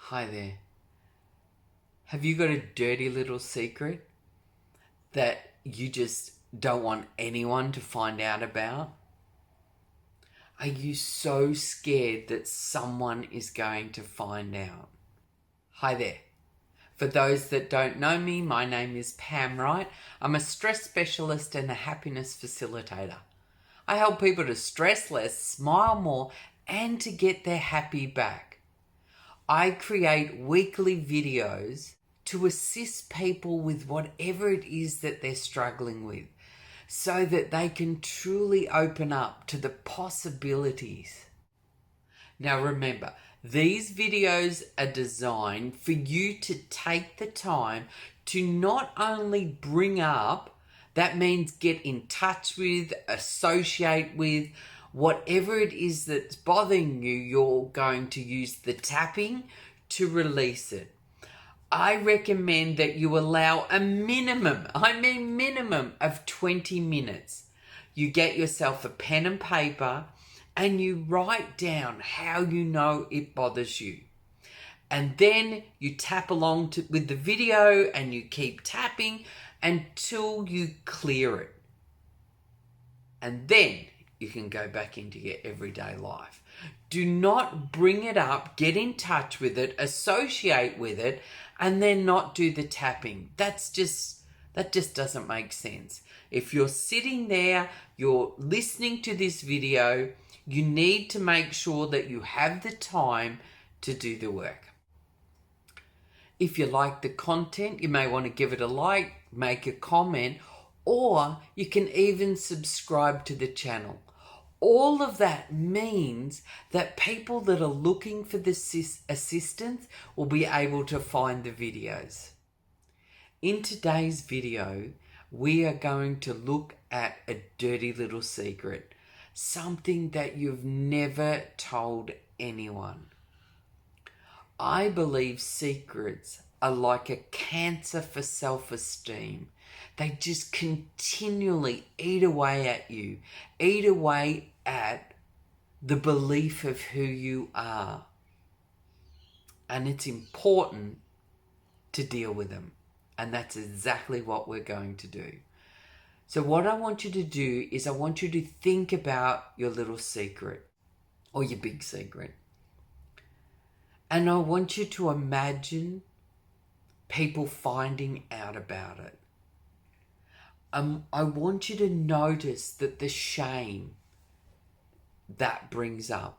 Hi there. Have you got a dirty little secret that you just don't want anyone to find out about? Are you so scared that someone is going to find out? Hi there. For those that don't know me, my name is Pam Wright. I'm a stress specialist and a happiness facilitator. I help people to stress less, smile more, and to get their happy back. I create weekly videos to assist people with whatever it is that they're struggling with so that they can truly open up to the possibilities. Now remember, these videos are designed for you to take the time to not only bring up, that means get in touch with, associate with, whatever it is that's bothering you, you're going to use the tapping to release it. I recommend that you allow a minimum of 20 minutes. You get yourself a pen and paper and you write down how you know it bothers you. And then you tap along with the video and you keep tapping until you clear it. And then you can go back into your everyday life. Do not bring it up, get in touch with it, associate with it, and then not do the tapping. That just doesn't make sense. If you're sitting there, you're listening to this video, you need to make sure that you have the time to do the work. If you like the content, you may want to give it a like, make a comment, or you can even subscribe to the channel. All of that means that people that are looking for the assistance will be able to find the videos. In today's video, we are going to look at a dirty little secret, something that you've never told anyone. I believe secrets are like a cancer for self-esteem. They just continually eat away at you, eat away at the belief of who you are. And it's important to deal with them. And that's exactly what we're going to do. So what I want you to do is I want you to think about your little secret or your big secret. And I want you to imagine people finding out about it. I want you to notice that the shame that brings up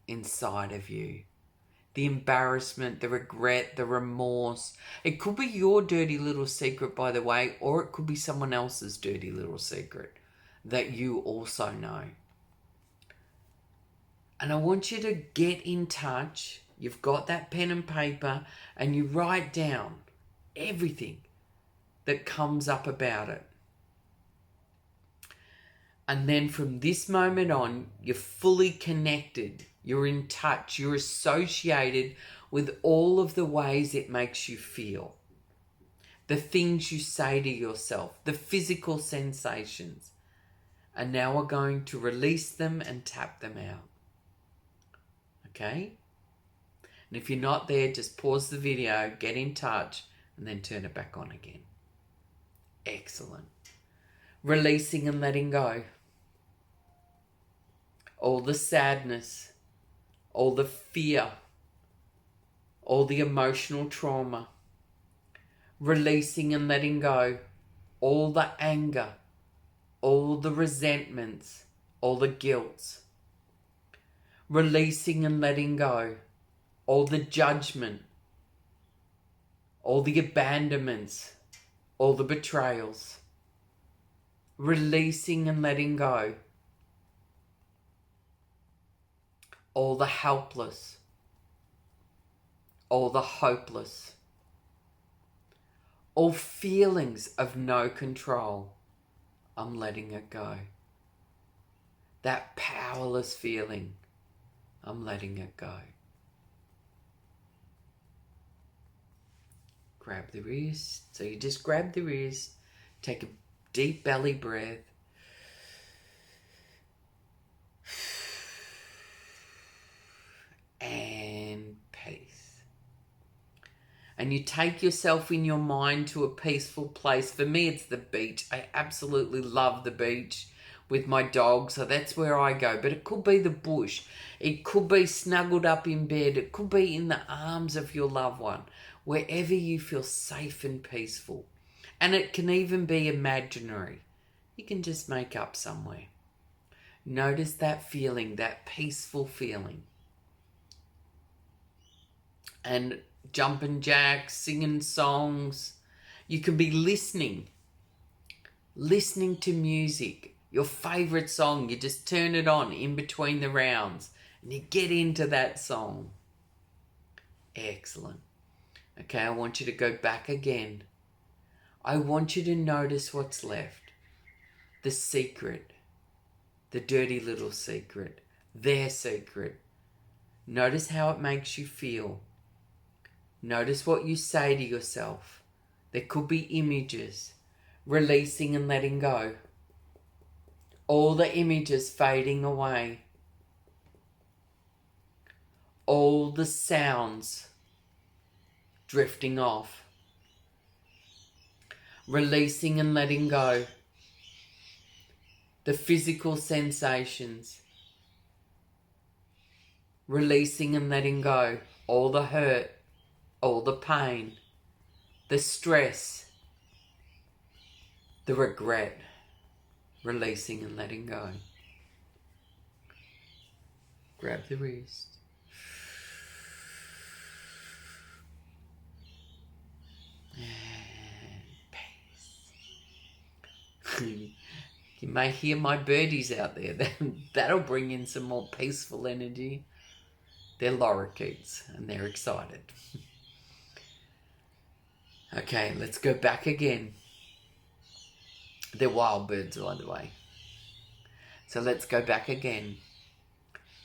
inside of you, the embarrassment, the regret, the remorse. It could be your dirty little secret, by the way, or it could be someone else's dirty little secret that you also know. And I want you to get in touch. You've got that pen and paper and you write down everything that comes up about it. And then from this moment on, you're fully connected. You're in touch. You're associated with all of the ways it makes you feel. The things you say to yourself, the physical sensations. And now we're going to release them and tap them out. Okay? And if you're not there, just pause the video, get in touch, and then turn it back on again. Excellent. Releasing and letting go. All the sadness, all the fear, all the emotional trauma. Releasing and letting go. All the anger, all the resentments, all the guilt. Releasing and letting go. All the judgment, all the abandonments, all the betrayals. Releasing and letting go. All the helpless, all the hopeless, all feelings of no control. I'm letting it go. That powerless feeling, I'm letting it go. Grab the wrist. So you just grab the wrist, take a deep belly breath. And peace. and you take yourself in your mind to a peaceful place. For me, it's the beach. I absolutely love the beach with my dog, so that's where I go. But it could be the bush. It could be snuggled up in bed. It could be in the arms of your loved one, wherever you feel safe and peaceful. And it can even be imaginary. You can just make up somewhere. Notice that feeling, that peaceful feeling. And jumping jacks, singing songs. You can be listening to music. Your favourite song, you just turn it on in between the rounds and you get into that song. Excellent. Okay, I want you to go back again. I want you to notice what's left. The secret. The dirty little secret. Their secret. Notice how it makes you feel. Notice what you say to yourself. There could be images. Releasing and letting go. All the images fading away. All the sounds drifting off. Releasing and letting go. The physical sensations. Releasing and letting go. All the hurt. All the pain. The stress. The regret. Releasing and letting go. Grab the wrist. And peace. You may hear my birdies out there. That'll bring in some more peaceful energy. They're lorikeets and they're excited. Okay, let's go back again. They're wild birds, by the way. So let's go back again.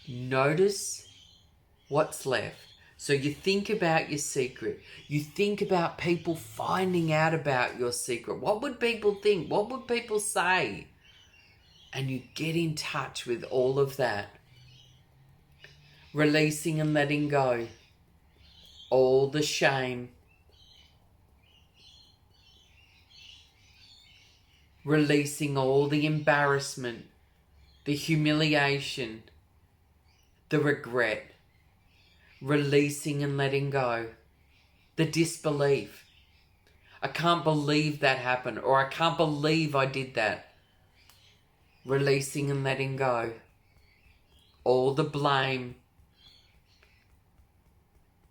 Notice what's left. So you think about your secret. You think about people finding out about your secret. What would people think? What would people say? And you get in touch with all of that. Releasing and letting go. All the shame. Releasing all the embarrassment, the humiliation, the regret. Releasing and letting go. The disbelief. I can't believe that happened, or I can't believe I did that. Releasing and letting go. All the blame.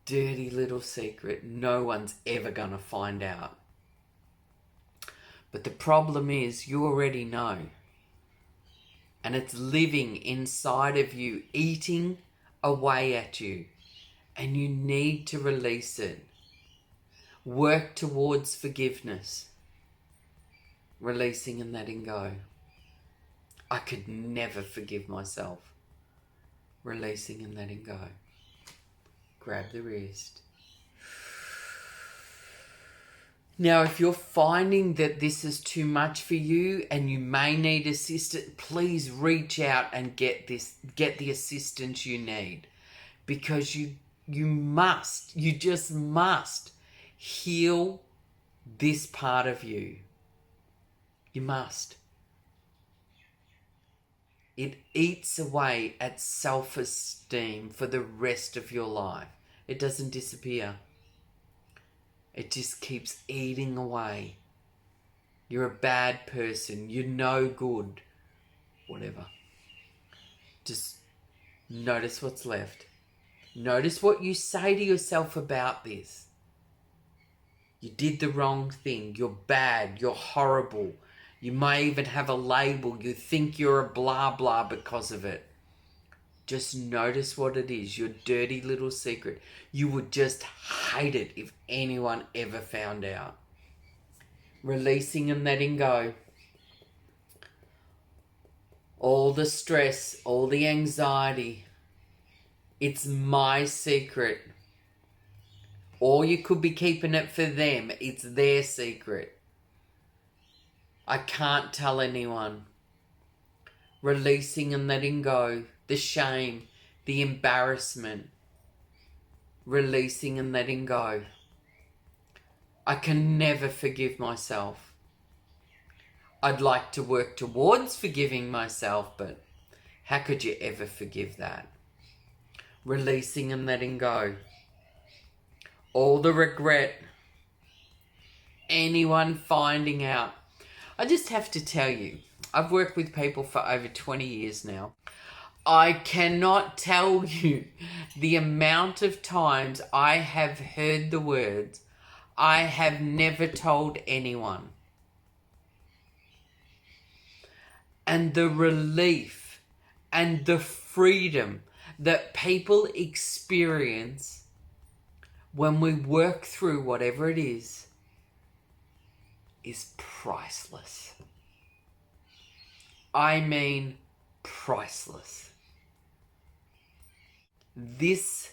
Dirty little secret. No one's ever going to find out. But the problem is you already know. And it's living inside of you, eating away at you. And you need to release it. Work towards forgiveness. Releasing and letting go. I could never forgive myself. Releasing and letting go. Grab the wrist. Now, if you're finding that this is too much for you and you may need assistance, please reach out and get the assistance you need. Because you just must heal this part of you. You must. It eats away at self-esteem for the rest of your life. It doesn't disappear. It just keeps eating away. You're a bad person. You're no good. Whatever. Just notice what's left. Notice what you say to yourself about this. You did the wrong thing. You're bad. You're horrible. You may even have a label. You think you're a blah blah because of it. Just notice what it is. Your dirty little secret. You would just hate it if anyone ever found out. Releasing and letting go. All the stress, all the anxiety. It's my secret. Or you could be keeping it for them. It's their secret. I can't tell anyone. Releasing and letting go. The shame, the embarrassment. Releasing and letting go. I can never forgive myself. I'd like to work towards forgiving myself, but how could you ever forgive that? Releasing and letting go. All the regret. Anyone finding out. I just have to tell you, I've worked with people for over 20 years now. I cannot tell you the amount of times I have heard the words, I have never told anyone. And the relief and the freedom that people experience when we work through whatever it is priceless. I mean priceless. This,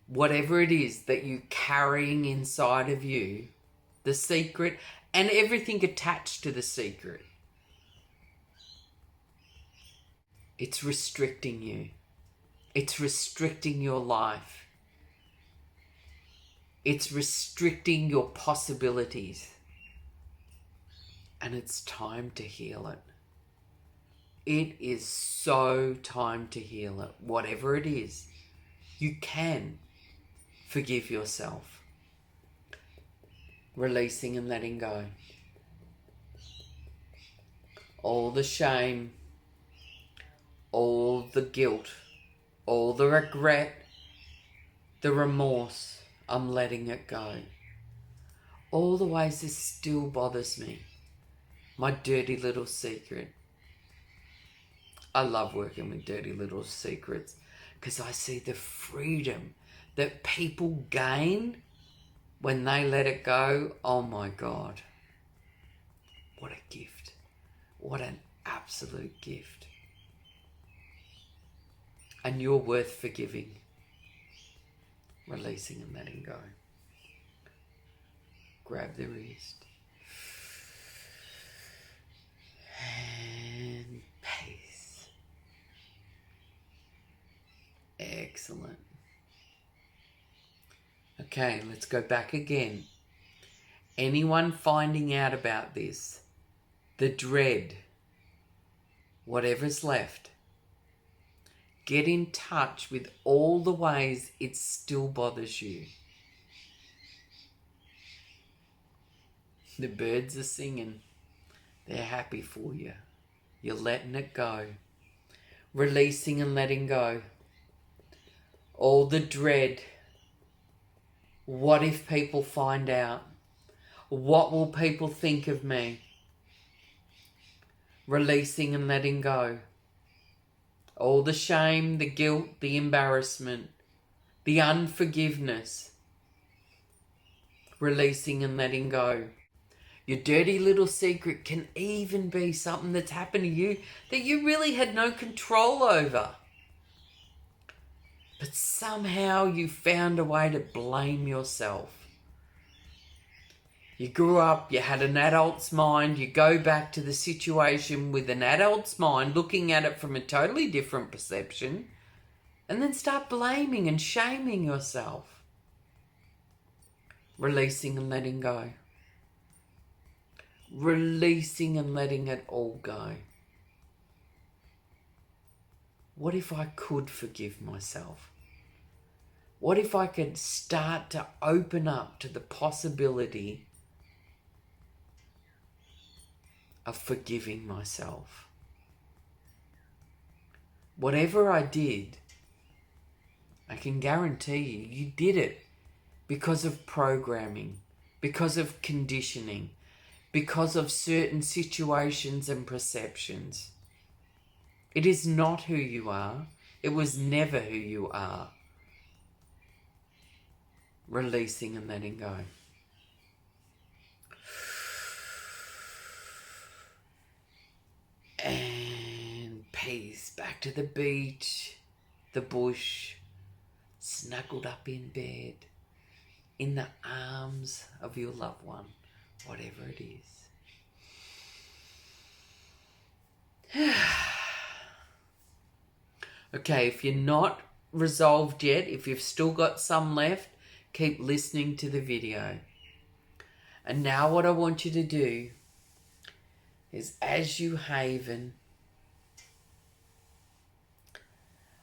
whatever it is that you're carrying inside of you, the secret and everything attached to the secret, it's restricting you. It's restricting your life. It's restricting your possibilities. And it's time to heal it. It is so time to heal it. Whatever it is, you can forgive yourself. Releasing and letting go. All the shame, all the guilt, all the regret, the remorse, I'm letting it go. All the ways this still bothers me. My dirty little secret. I love working with dirty little secrets because I see the freedom that people gain when they let it go. Oh my God. What a gift. What an absolute gift. And you're worth forgiving. Releasing and letting go. Grab the wrist. And peace. Excellent. Okay, let's go back again. Anyone finding out about this, the dread, whatever's left, get in touch with all the ways it still bothers you. The birds are singing. They're happy for you. You're letting it go. Releasing and letting go. All the dread. What if people find out? What will people think of me? Releasing and letting go. All the shame, the guilt, the embarrassment, the unforgiveness. Releasing and letting go. Your dirty little secret can even be something that's happened to you that you really had no control over. But somehow you found a way to blame yourself. You grew up, you had an adult's mind, you go back to the situation with an adult's mind, looking at it from a totally different perception, and then start blaming and shaming yourself. Releasing and letting go. Releasing and letting it all go. What if I could forgive myself? What if I could start to open up to the possibility of forgiving myself? Whatever I did, I can guarantee you did it because of programming, because of conditioning, because of certain situations and perceptions. It is not who you are. It was never who you are. Releasing and letting go. And peace. Back to the beach, the bush, snuggled up in bed, in the arms of your loved one. Whatever it is. Okay, if you're not resolved yet, if you've still got some left, keep listening to the video. And now what I want you to do is, as you haven,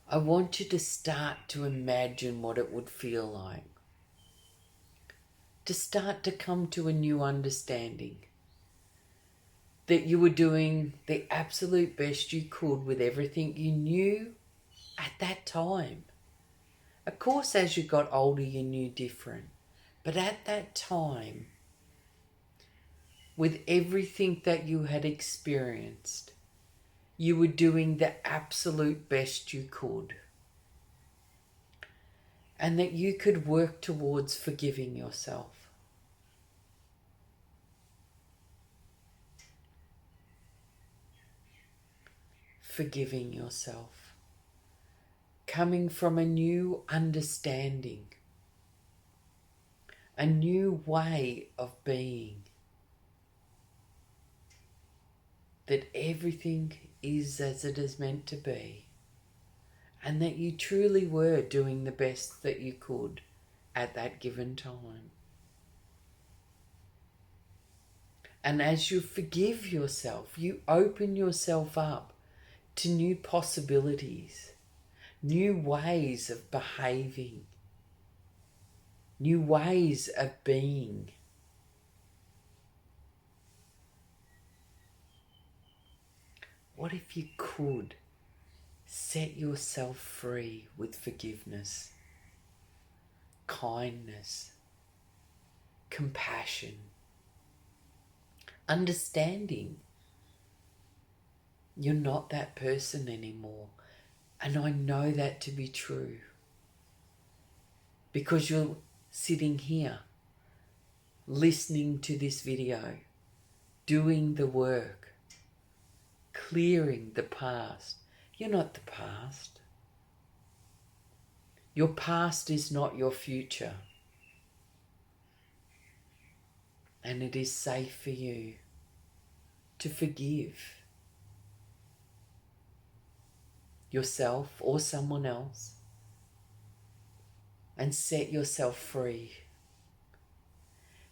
I want you to start to imagine what it would feel like. To start to come to a new understanding. That you were doing the absolute best you could with everything you knew at that time. Of course, as you got older, you knew different. But at that time, with everything that you had experienced, you were doing the absolute best you could. And that you could work towards forgiving yourself. Forgiving yourself. Coming from a new understanding. A new way of being. That everything is as it is meant to be. And that you truly were doing the best that you could at that given time. And as you forgive yourself, you open yourself up to new possibilities, new ways of behaving, new ways of being. What if you could set yourself free with forgiveness, kindness, compassion, understanding? You're not that person anymore. And I know that to be true. Because you're sitting here, listening to this video, doing the work, clearing the past. You're not the past. Your past is not your future. And it is safe for you to forgive yourself or someone else and set yourself free.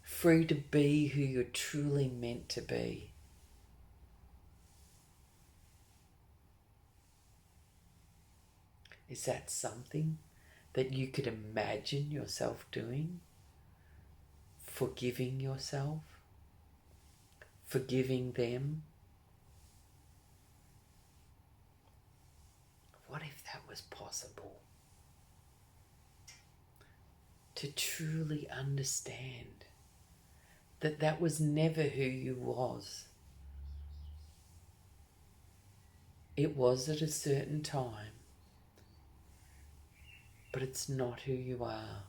Free to be who you're truly meant to be. Is that something that you could imagine yourself doing? Forgiving yourself? Forgiving them? What if that was possible? To truly understand that that was never who you was. It was at a certain time, but it's not who you are.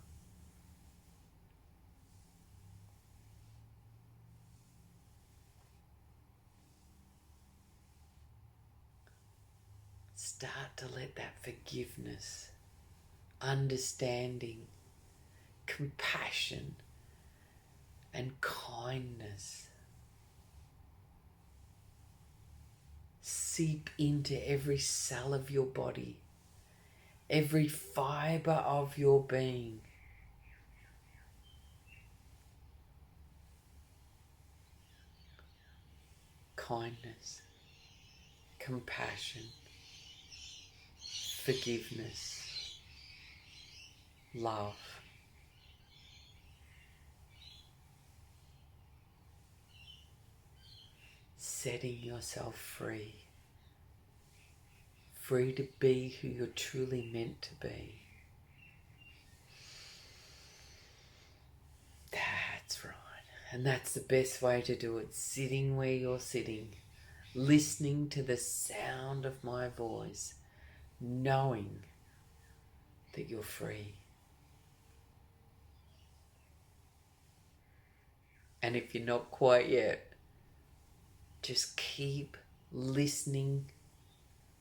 Start to let that forgiveness, understanding, compassion, and kindness seep into every cell of your body, every fibre of your being. Kindness, compassion, forgiveness, love. Setting yourself free. Free to be who you're truly meant to be. That's right. And that's the best way to do it. Sitting where you're sitting. Listening to the sound of my voice. Knowing that you're free. And if you're not quite yet, just keep listening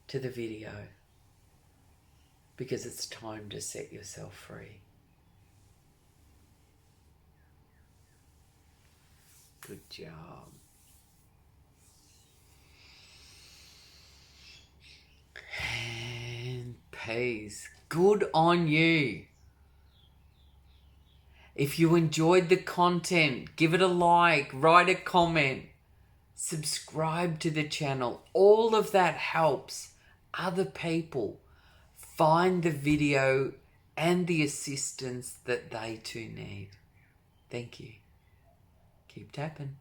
to the video, because it's time to set yourself free. Good job. And peace. Good on you. If you enjoyed the content, give it a like, write a comment, subscribe to the channel. All of that helps other people find the video and the assistance that they too need. Thank you. Keep tapping.